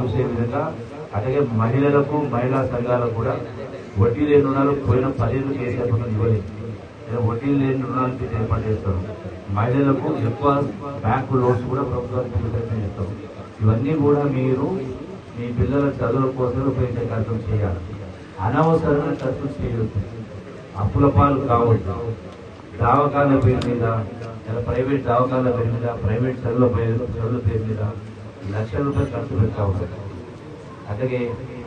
చూసే విధంగా అలాగే మహిళలకు మహిళా సంఘాలకు కూడా వడ్డీ లేని రుణాలు పోయిన 10 ఏళ్ళు కేసీఆర్ ఇవ్వలేదు. వడ్డీ లేని రుణాలు ఏర్పాటు చేస్తారు. మహిళలకు ఎక్కువ బ్యాంకు లోన్స్ కూడా ప్రభుత్వానికి ప్రయత్నం చేస్తారు. ఇవన్నీ కూడా మీరు మీ పిల్లల చదువుల కోసం ఉపయోగించే కార్యక్రమం చేయాలి. అనవసరమైన ఖర్చులు చేయవద్దు, అప్పుల పాలు కావద్దు. దవాఖాన పేరు మీద ప్రైవేట్ దవాఖాన పేరు మీద ప్రైవేట్ చదువుల పేరు మీద లక్షల రూపాయలు ఖర్చు పెట్టాలి. అలాగే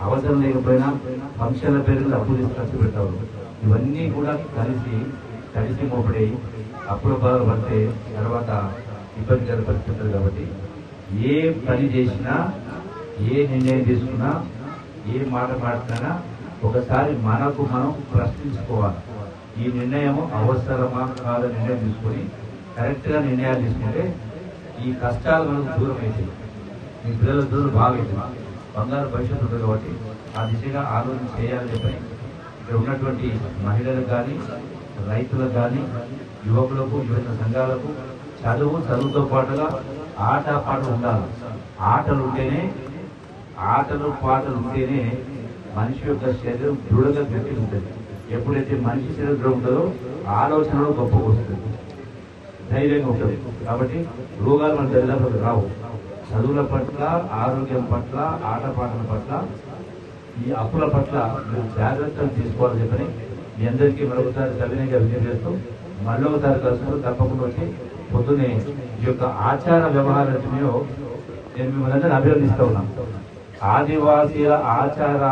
అవసరం లేకపోయినా ఫంక్షన్ల పేరు మీద అప్పు తీసి ఖర్చు పెట్టాలి. ఇవన్నీ కూడా కలిసి మోపడి అప్పుల బాధలు పడితే తర్వాత ఇబ్బందికర పరిస్థితులు. కాబట్టి ఏ పని చేసినా, ఏ నిర్ణయం తీసుకున్నా, ఏ మాట మాట్లాడినా ఒకసారి మనకు మనం ప్రశ్నించుకోవాలి. ఈ నిర్ణయం అవసరమా కాదు నిర్ణయం తీసుకొని కరెక్ట్గా నిర్ణయాలు తీసుకుంటే ఈ కష్టాలు మనకు దూరం అవుతాయి. మీ పిల్లల దూరం బాగవుతుంది, బంగారు భవిష్యత్తు ఉంటుంది. కాబట్టి ఆ దిశగా ఆలోచన చేయాలని చెప్పని ఇక్కడ ఉన్నటువంటి మహిళలకు కానీ, రైతులకు కానీ, యువకులకు, యువత సంఘాలకు చదువుతో పాటుగా ఆట పాటలు ఉండాలి. ఆటలు పాటలు ఉంటేనే మనిషి యొక్క శరీరం దృఢంగా గట్టి ఉంటుంది. ఎప్పుడైతే మనిషి శరీరం దృఢ ఉంటుందో ఆలోచనలో గొప్పగా వస్తుంది, ధైర్యంగా ఉంటుంది. కాబట్టి రోగాలు మన శరీరంలోకి రావు. చదువుల పట్ల, ఆరోగ్యం పట్ల, ఆటపాటల పట్ల, ఈ అప్పుల పట్ల మీరు జాగ్రత్తలు తీసుకోవాలని చెప్పని మీ అందరికీ మరొకసారి సవినయంగా విజ్ఞప్తి చేస్తూ మళ్ళీ ఒకసారి కలుసుకుని తప్పకుండా వచ్చి పొద్దునే ఈ యొక్క ఆచార వ్యవహారాలు నేను మిమ్మల్ని అందరినీ అభినందిస్తూ ఉన్నాను. ఆదివాసీల ఆచార